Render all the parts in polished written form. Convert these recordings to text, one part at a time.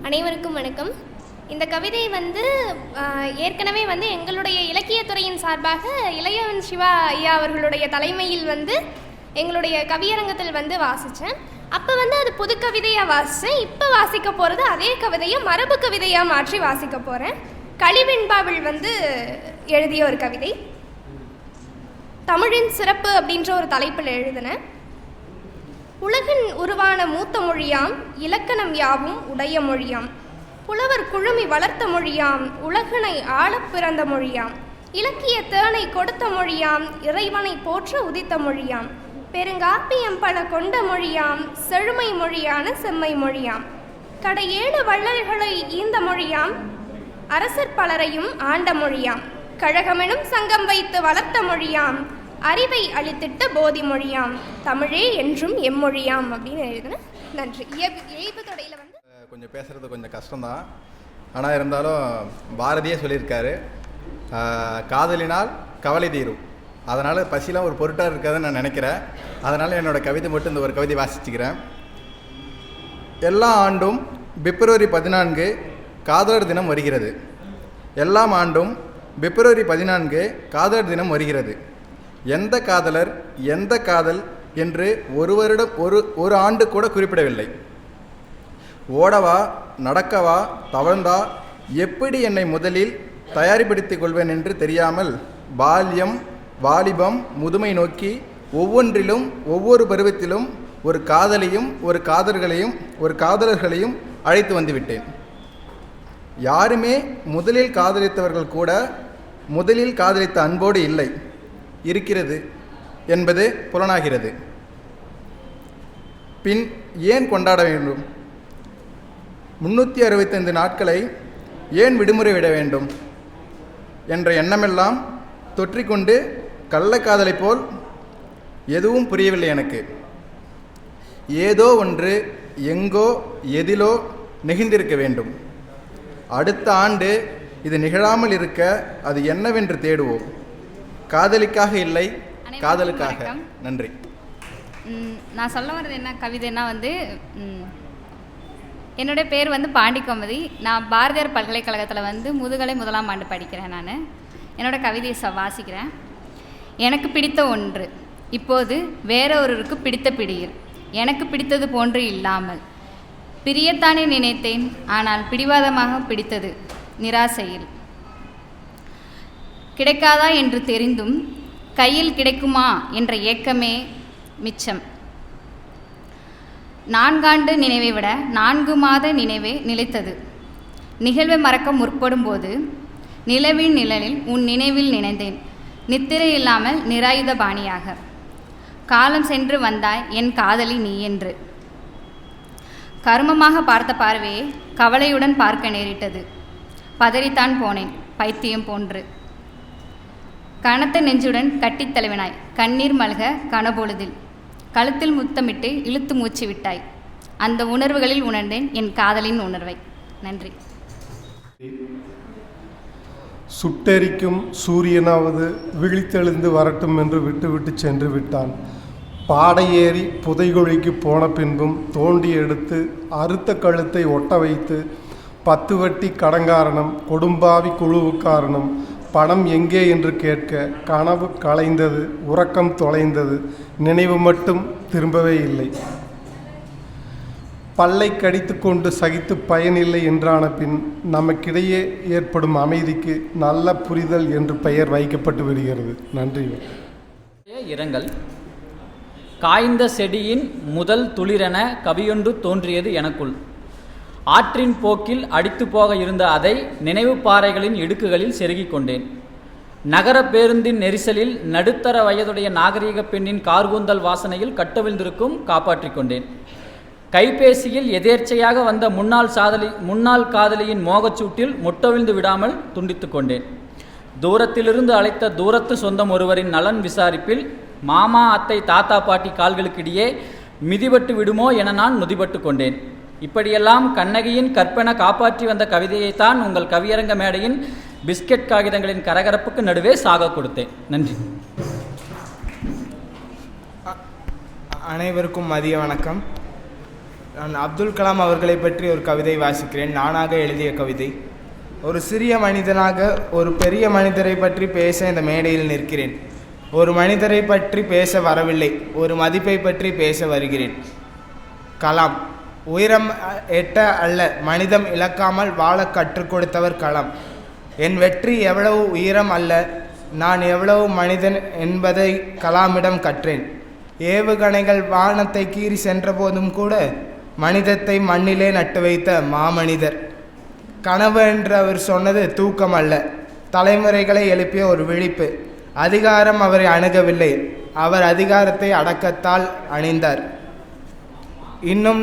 அனைவருக்கும் வணக்கம். இந்த கவிதை ஏற்கனவே எங்களுடைய இலக்கியத்துறையின் சார்பாக இளையவன் சிவா ஐயா அவர்களுடைய தலைமையில் எங்களுடைய கவியரங்கத்தில் வாசித்தேன். அப்போ அது புது கவிதையாக வாசித்தேன். இப்போ வாசிக்க போகிறது அதே கவிதையை மரபு கவிதையாக மாற்றி வாசிக்க போகிறேன். களிவெண்பாவில் எழுதிய ஒரு கவிதை. தமிழின் சிறப்பு அப்படின்ற ஒரு தலைப்பில் எழுதினேன். உலகின் உருவான மூத்த மொழியாம், இலக்கணம் யாவும் உடைய மொழியாம், புலவர் குழுமி வளர்த்த மொழியாம், உலகனை ஆளப் பிறந்த மொழியாம், இலக்கிய தேனை கொடுத்த மொழியாம், இறைவனை போற்ற உதித்த மொழியாம், பெருங்காப்பியம் பல கொண்ட மொழியாம், செழுமை மொழியான செம்மை மொழியாம், கடையேழு வள்ளல்களை ஈந்த மொழியாம், அரசர் பலரையும் ஆண்ட மொழியாம், கழகமெனும் சங்கம் வைத்து வளர்த்த மொழியாம், அறிவை அளித்திட்ட போதி மொழியாம், தமிழே என்றும் எம்மொழியாம் அப்படின்னு எழுதுனேன். நன்றி. இயல்பு தொடையில் கொஞ்சம் பேசுகிறது கொஞ்சம் கஷ்டம்தான். ஆனால் இருந்தாலும் பாரதியே சொல்லியிருக்காரு, காதலினால் கவலை தீரும். அதனால் பசிலாம் ஒரு பொருட்டாக இருக்காதுன்னு நான் நினைக்கிறேன். அதனால் என்னோடய கவிதை மட்டும் இந்த ஒரு கவிதை வாசிச்சுக்கிறேன். எல்லா ஆண்டும் பிப்ரவரி 14 காதலர் தினம் வருகிறது. எல்லாம் ஆண்டும் பிப்ரவரி 14 காதலர் தினம் வருகிறது. எந்த காதலர் எந்த காதல் என்று ஒரு வருடம் ஒரு ஆண்டு கூட குறிப்பிடவில்லை. ஓடவா நடக்கவா தவழ்ந்தா எப்படி என்னை முதலில் தயாரிப்படுத்திக் கொள்வேன் என்று தெரியாமல் பால்யம் வாலிபம் முதுமை நோக்கி ஒவ்வொன்றிலும் ஒவ்வொரு பருவத்திலும் ஒரு காதலையும் ஒரு காதலர்களையும் அழைத்து வந்துவிட்டேன். யாருமே முதலில் காதலித்தவர்கள் கூட முதலில் காதலித்த அன்போடு இல்லை இருக்கிறது என்பது புலனாகிறது. பின் ஏன் கொண்டாட வேண்டும்? 365 நாட்களை ஏன் விடுமுறை விட வேண்டும் என்ற எண்ணமெல்லாம் தொற்றிக்கொண்டு கள்ளக்காதலை போல் எதுவும் புரியவில்லை எனக்கு. ஏதோ ஒன்று எங்கோ எதிலோ நெகிழ்ந்திருக்க வேண்டும். அடுத்த ஆண்டு இது நிகழாமல் இருக்க அது என்னவென்று தேடுவோம். காதலிக்காக இல்லை, காதலுக்காக. நன்றி. நான் சொல்ல வர்றது என்ன கவிதைன்னா என்னுடைய பேர் பாண்டிகோமதி. நான் பாரதியார் பல்கலைக்கழகத்தில் முதுகலை 1ஆம் ஆண்டு படிக்கிறேன். நான் என்னோடய கவிதையை வாசிக்கிறேன். எனக்கு பிடித்த ஒன்று இப்போது வேற ஒருவருக்கு பிடித்த பிடியில் எனக்கு பிடித்தது போன்று இல்லாமல் பிரியத்தானே நினைத்தேன், ஆனால் பிடிவாதமாக பிடித்தது நிராசையில். கிடைக்காதா என்று தெரிந்தும் கையில் கிடைக்குமா என்ற ஏக்கமே மிச்சம். 4 ஆண்டு நினைவை விட 4 மாத நினைவே நிலைத்தது. நிகழ்வை மறக்க முற்படும் போது நிலவின் நிழலில் உன் நினைவில் நினைந்தேன், நித்திரை இல்லாமல் நிராயுத பாணியாக. காலம் சென்று வந்தாய் என் காதலி நீ என்று. கருமமாக பார்த்த பார்வையை கவலையுடன் பார்க்க நேரிட்டது. பதறித்தான் போனேன் பைத்தியம் போன்று. கனத்த நெஞ்சுடன் கட்டித் தழுவினாய் கண்ணீர் மல்க கனபொழுதில். கழுத்தில் முத்தமிட்டு இழுத்து மூச்சு விட்டாய். அந்த உணர்வுகளில் உணர்ந்தேன் என் காதலின் உணர்வை. நன்றி. சுட்டெரிக்கும் சூரியனாவது விழித்தெழுந்து வரட்டும் என்று விட்டுவிட்டு சென்று விட்டான். பாடையேறி புதைகுழிக்கு போன பின்பும் தோண்டி எடுத்து அறுத்த கழுத்தை ஒட்ட வைத்து 10 வட்டி கடங்காரணம் கொடும்பாவி குழுவுக்காரணம் பணம் எங்கே என்று கேட்க கனவு கலைந்தது, உறக்கம் தொலைந்தது, நினைவு மட்டும் திரும்பவே இல்லை. பல்லை கடித்து கொண்டு சகித்து பயனில்லை என்றான பின் நமக்கிடையே ஏற்படும் அமைதிக்கு நல்ல புரிதல் என்று பெயர் வைக்கப்பட்டு விடுகிறது. நன்றி. இரங்கல். காய்ந்த செடியின் முதல் துளிரென கவியொன்று தோன்றியது எனக்குள். ஆற்றின் போக்கில் அடித்து போக இருந்த அதை நினைவு பாறைகளின் இடுக்குகளில் செருகிக் கொண்டேன். நகர பேருந்தின் நெரிசலில் நடுத்தர வயதுடைய நாகரீக பெண்ணின் கார்கூந்தல் வாசனையில் கட்டவிழ்ந்திருக்கும் காப்பாற்றிக் கொண்டேன். கைபேசியில் எதேர்ச்சையாக வந்த முன்னாள் காதலியின் மோகச்சூட்டில் முட்டவிழ்ந்து விடாமல் துண்டித்து கொண்டேன். தூரத்திலிருந்து அழைத்த தூரத்து சொந்தம் ஒருவரின் நலன் விசாரிப்பில் மாமா அத்தை தாத்தா பாட்டி கால்களுக்கிடையே மிதிபட்டு விடுமோ என நான் நுதிபட்டு கொண்டேன். இப்படியெல்லாம் கண்ணகியின் கற்பனை காப்பாற்றி வந்த கவிதையைத்தான் உங்கள் கவியரங்க மேடையின் பிஸ்கெட் காகிதங்களின் கரகரப்புக்கு நடுவே சாக கொடுத்தேன். நன்றி. அனைவருக்கும் மதிய வணக்கம். நான் அப்துல் கலாம் அவர்களை பற்றி ஒரு கவிதை வாசிக்கிறேன். நானாக எழுதிய கவிதை. ஒரு சிறிய மனிதனாக ஒரு பெரிய மனிதரை பற்றி பேச இந்த மேடையில் நிற்கிறேன். ஒரு மனிதரை பற்றி பேச வரவில்லை, ஒரு மதிப்பை பற்றி பேச வருகிறேன். கலாம். உயரம் எட்ட அல்ல, மனிதம் இழக்காமல் வாழ கற்றுக் கொடுத்தவர் கலாம். என் வெற்றி எவ்வளவு உயரம் அல்ல, நான் எவ்வளவு மனிதன் என்பதை கலாமிடம் கற்றேன். ஏவுகணைகள் வானத்தை கீறி சென்ற போதும் கூட மனிதத்தை மண்ணிலே நட்டு வைத்த மாமனிதர். கனவு என்று அவர் சொன்னது தூக்கம் அல்ல, தலைமுறைகளை எழுப்பிய ஒரு விழிப்பு. அதிகாரம் அவரை அணுகவில்லை, அவர் அதிகாரத்தை அடக்கத்தால் அணிந்தார். இன்னும்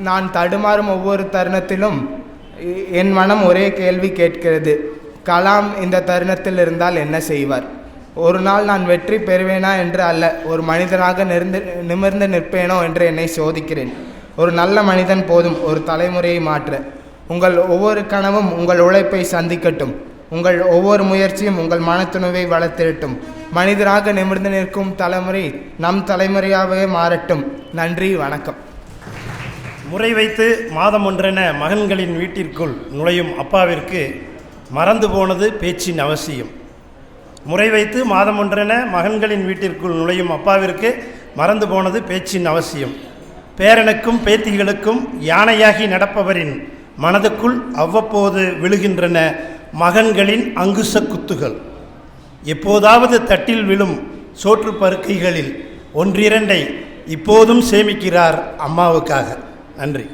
நான் தடுமாறும் ஒவ்வொரு தருணத்திலும் என் மனம் ஒரே கேள்வி கேட்கிறது, கலாம் இந்த தருணத்தில் இருந்தால் என்ன செய்வார்? ஒரு நாள் நான் வெற்றி பெறுவேனா என்று அல்ல, ஒரு மனிதனாக நிமிர்ந்து நிற்பேனோ என்று என்னை சோதிக்கிறேன். ஒரு நல்ல மனிதன் போதும் ஒரு தலைமுறையை மாற்ற. உங்கள் ஒவ்வொரு கனவும் உங்கள் உழைப்பை சந்திக்கட்டும், உங்கள் ஒவ்வொரு முயற்சியும் உங்கள் மனத்துணிவை வளர்த்திடட்டும். மனிதராக நிமிர்ந்து நிற்கும் தலைமுறை நம் தலைமுறையாகவே மாறட்டும். நன்றி, வணக்கம். முறை வைத்து மாதம் ஒன்றென மகன்களின் வீட்டிற்குள் நுழையும் அப்பாவிற்கு மறந்து போனது பேச்சின் அவசியம். முறை வைத்து மாதம் ஒன்றென மகன்களின் வீட்டிற்குள் நுழையும் அப்பாவிற்கு மறந்து போனது பேச்சின் அவசியம். பேரனுக்கும் பேத்திகளுக்கும் யானையாகி நடப்பவரின் மனதுக்குள் அவ்வப்போது விழுகின்றன மகன்களின் அங்குச குத்துகள். எப்போதாவது தட்டில் விழும் சோற்று பருக்கைகளில் ஒன்றிரண்டை இப்போதும் சேமிக்கிறார் அம்மாவுக்காக. நன்றி.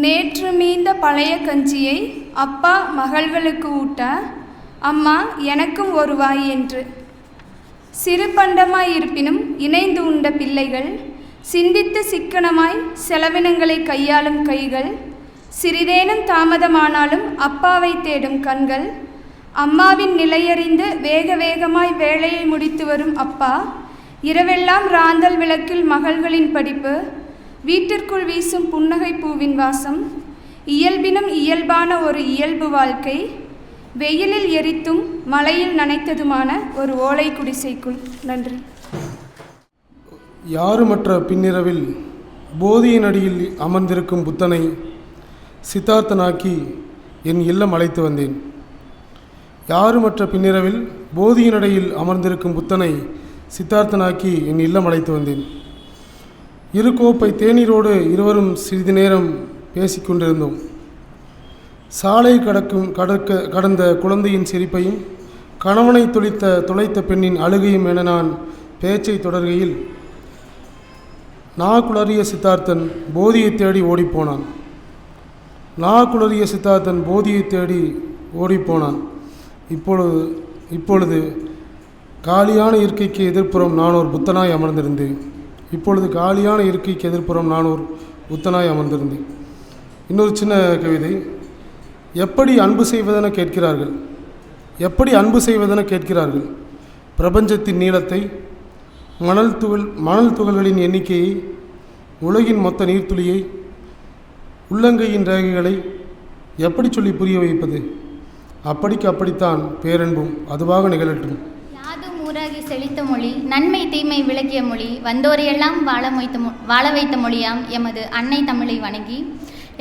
நேற்று மீந்த பழைய கஞ்சியை அப்பா மகள்களுக்கு ஊட்ட, அம்மா எனக்கும் ஒரு வாய் என்று. சிறு பண்டமாய் இருப்பினும் இணைந்து உண்ட பிள்ளைகள், சிந்தித்து சிக்கனமாய் செலவினங்களை கையாளும் கைகள், சிறிதேனும் தாமதமானாலும் அப்பாவை தேடும் கண்கள், அம்மாவின் நிலையறிந்து வேக வேகமாய் வேலையை முடித்து வரும் அப்பா, இரவெல்லாம் ராந்தல் விளக்கில் மகள்களின் படிப்பு, வீட்டிற்குள் வீசும் புன்னகை பூவின் வாசம், இயல்பினும் இயல்பான ஒரு இயல்பு வாழ்க்கை, வெயிலில் எரித்தும் மழையில் நனைத்ததுமான ஒரு ஓலை குடிசைக்குள். நன்றி. யாருமற்ற பின்னிரவில் போதியின் அடியில் அமர்ந்திருக்கும் புத்தனை சித்தார்த்தனாக்கி என் இல்லம் அழைத்து வந்தேன். யாருமற்ற பின்னிரவில் போதியின் அடியில் அமர்ந்திருக்கும் புத்தனை சித்தார்த்தனாக்கி என் இல்லம் அழைத்து வந்தேன். இரு கோப்பை தேநீரோடு இருவரும் சிறிது நேரம் பேசிக்கொண்டிருந்தோம். சாலை கடந்த குழந்தையின் சிரிப்பையும் கணவனை துளைத்த பெண்ணின் அழுகையும் என நான் பேச்சை தொடர்கையில் குளறிய சித்தார்த்தன் போதியை தேடி ஓடிப்போனான். குளறிய சித்தார்த்தன் போதியை தேடி ஓடிப்போனான். இப்பொழுது காலியான இருக்கைக்கு எதிர்ப்புறம் நான் ஒரு புத்தனாய் அமர்ந்திருந்தேன். இன்னொரு சின்ன கவிதை. எப்படி அன்பு செய்வதென கேட்கிறார்கள். பிரபஞ்சத்தின் நீளத்தை, மணல் துகள்களின் எண்ணிக்கையை, உலகின் மொத்த நீர்த்துளியை, உள்ளங்கையின் ரேகைகளை எப்படி சொல்லி புரிய வைப்பது? அப்படிக்கு அப்படித்தான் பேரன்பும் அதுவாக நிகழட்டும். யாதும் ஊராகி செழித்த மொழி, நன்மை தீமை விளக்கிய மொழி, வந்தோரையெல்லாம் வாழ வைத்த மொழியாம் எமது அன்னை தமிழை வணங்கி,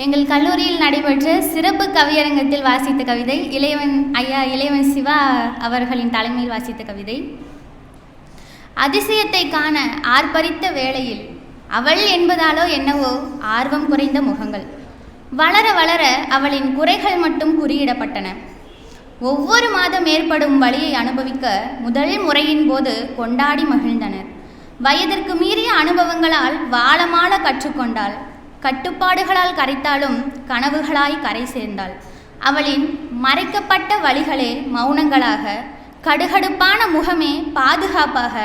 எங்கள் கல்லூரியில் நடைபெற்ற சிறப்பு கவியரங்கத்தில் வாசித்த கவிதை இளையவன் சிவா அவர்களின் தலைமையில் வாசித்த கவிதை. அதிசயத்தை காண ஆர்ப்பரித்த வேளையில் அவள் என்பதாலோ என்னவோ ஆர்வம் குறைந்த முகங்கள். வளர வளர அவளின் குறைகள் மட்டும் குறியிடப்பட்டன. ஒவ்வொரு மாதம் ஏற்படும் வலியை அனுபவிக்க முதல் முறையின் போது கொண்டாடி மகிழ்ந்தனர். வயதிற்கு மீறிய அனுபவங்களால் வாழமாள கற்றுக்கொண்டாள். கட்டுப்பாடுகளால் கரைத்தாலும் கனவுகளாய் கரை சேர்ந்தாள். அவளின் மறைக்கப்பட்ட வழிகளே மௌனங்களாக, கடுகடுப்பான முகமே பாதுகாப்பாக,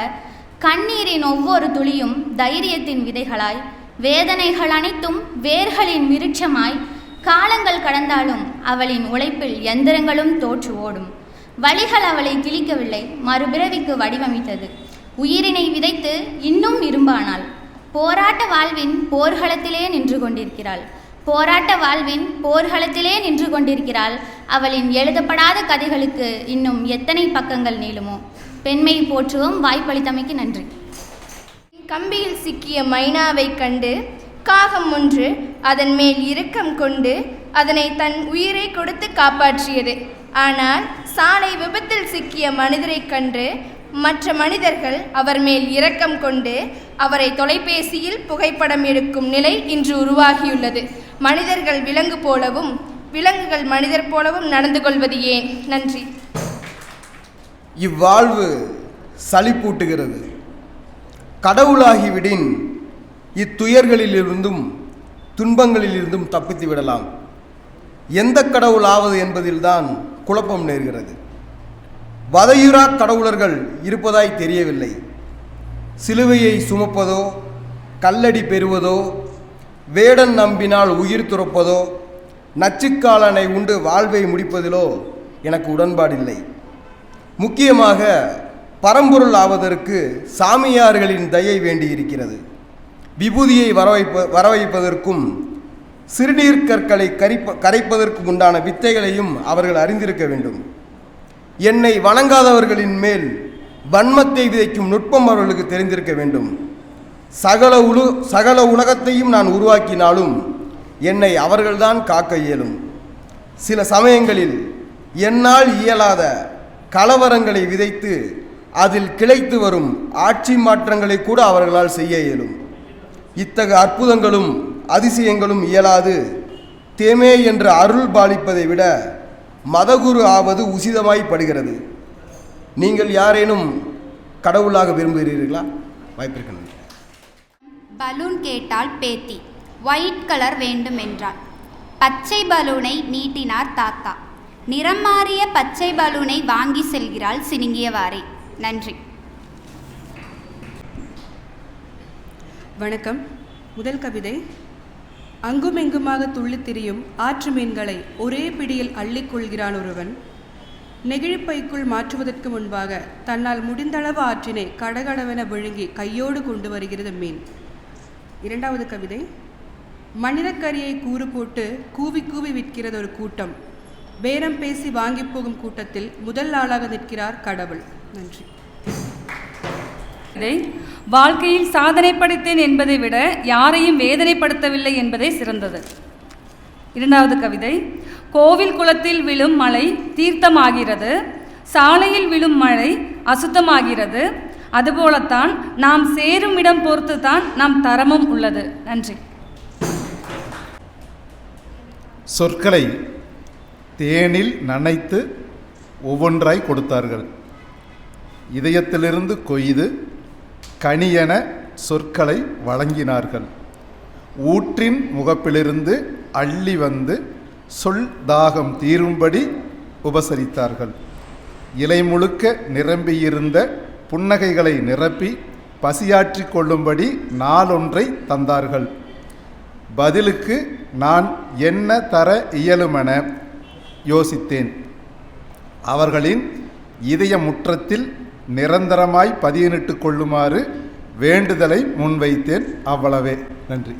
கண்ணீரின் ஒவ்வொரு துளியும் தைரியத்தின் விதைகளாய், வேதனைகள் அனைத்தும் வேர்களின் விருட்சமாய், காலங்கள் கடந்தாலும் அவளின் உழைப்பில் எந்திரங்களும் தோற்று ஓடும். வழிகள் அவளை கிழிக்கவில்லை, மறுபிறவிக்கு வடிவமைத்தது. உயிரினை விதைத்து இன்னும் இரும்பானாள். போராட்ட வாழ்வின் போர்க்களத்திலே நின்று கொண்டிருக்கிறாள். அவளின் எழுதப்படாத கதைகளுக்கு இன்னும் எத்தனை பக்கங்கள் நீளுமோ. பெண்மை போற்றுவோம். வாய்ப்பளித்தமைக்கு நன்றி. கம்பியில் சிக்கிய மைனாவைக் கண்டு காகம் ஒன்று அதன் மேல் இரக்கம் கொண்டு அதனை தன் உயிரை கொடுத்து காப்பாற்றியது. ஆனால் சாலை விபத்தில் சிக்கிய மனிதரைக் கண்டு மற்ற மனிதர்கள் அவர் மேல் இரக்கம் கொண்டு அவரை தொலைபேசியில் புகைப்படம் எடுக்கும் நிலை இன்று உருவாகியுள்ளது. மனிதர்கள் விலங்கு போலவும் விலங்குகள் மனிதர் போலவும் நடந்து கொள்வது ஏன்? நன்றி. இவ்வாழ்வு சலிப்பூட்டுகிறது. கடவுளாகிவிடின் இத்துயர்களிலிருந்தும் துன்பங்களிலிருந்தும் தப்பித்து விடலாம். எந்த கடவுள் ஆவது என்பதில்தான் குழப்பம் நேர்கிறது. வதையுறா கடவுளர்கள் இருப்பதாய் தெரியவில்லை. சிலுவையை சுமப்பதோ, கல்லடி பெறுவதோ, வேடன் நம்பினால் உயிர் துறப்பதோ, நச்சுக்காலனை உண்டு வாழ்வை முடிப்பதிலோ எனக்கு உடன்பாடில்லை. முக்கியமாக பரம்பொருள் ஆவதற்கு சாமியார்களின் தயை வேண்டியிருக்கிறது. விபூதியை வரவைப்பதற்கும் சிறுநீர் கற்களை கரைப்பதற்கும் உண்டான வித்தைகளையும் அவர்கள் அறிந்திருக்க வேண்டும். என்னை வணங்காதவர்களின் மேல் வன்மத்தை விதைக்கும் நுட்பம் அவர்களுக்கு தெரிந்திருக்க வேண்டும். சகல உலகத்தையும் நான் உருவாக்கினாலும் என்னை அவர்கள்தான் காக்க இயலும். சில சமயங்களில் என்னால் இயலாத கலவரங்களை விதைத்து அதில் கிளைத்து வரும் ஆட்சி மாற்றங்களை கூட அவர்களால் செய்ய இயலும். இத்தகைய அற்புதங்களும் அதிசயங்களும் இயலாது தேமே என்று அருள் பாலிப்பதை விட மதகுரு ஆவது உசிதமாய்ப்படுகிறது. நீங்கள் யாரேனும் கடவுளாக விரும்புகிறீர்களா? வாய்ப்பிருக்கிறது. பலூன் கேட்டால் பேத்தி ஒயிட் கலர் வேண்டும் என்றாள். பச்சை பலூனை நீட்டினார் தாத்தா. நிறம் மாறிய பச்சை பலூனை வாங்கி செல்கிறாள் சினுங்கியவாறே. நன்றி. வணக்கம். முதல் கவிதை. அங்குமெங்குமாக துள்ளித் திரியும் ஆற்று மீன்களை ஒரே பிடியில் அள்ளிக்கொள்கிறான் ஒருவன். நெகிழிப்பைக்குள் மாற்றுவதற்கு முன்பாக தன்னால் முடிந்தளவு ஆற்றினை கடகடவென விழுங்கி கையோடு கொண்டு வருகிறது மீன். இரண்டாவது கவிதை. மனிதக்கரியை கூறு போட்டு கூவி கூவி விற்கிறது ஒரு கூட்டம். பேரம் பேசி வாங்கி போகும் கூட்டத்தில் முதல் ஆளாக நிற்கிறார் கடவுள். நன்றி. வாழ்க்கையில் சாதனை படைத்தேன் என்பதை விட யாரையும் வேதனைப்படுத்தவில்லை என்பதே சிறந்தது. இரண்டாவது கவிதை. கோவில் குளத்தில் விழும் மழை தீர்த்தமாகிறது, சாலையில் விழும் மழை அசுத்தமாகிறது. அதுபோலத்தான் நாம் சேரும் இடம் பொறுத்து தான் நம் தரமும் உள்ளது. நன்றி. சொற்களை தேனில் நனைத்து ஒவ்வொன்றாய் கொடுத்தார்கள். இதயத்திலிருந்து கொய்து கனியென சொற்களை வழங்கினார்கள். ஊற்றின் முகப்பிலிருந்து அள்ளி வந்து சொல் தாகம் தீரும்படி உபசரித்தார்கள். இலை முழுக்க நிரம்பியிருந்த புன்னகைகளை நிரப்பி பசியாற்றி கொள்ளும்படி நாளொன்றை தந்தார்கள். பதிலுக்கு நான் என்ன தர இயலுமென யோசித்தேன். அவர்களின் இதய முற்றத்தில் நிரந்தரமாய் பதியனிட்டு கொள்ளுமாறு வேண்டுதலை முன்வைத்தேன். அவ்வளவே. நன்றி.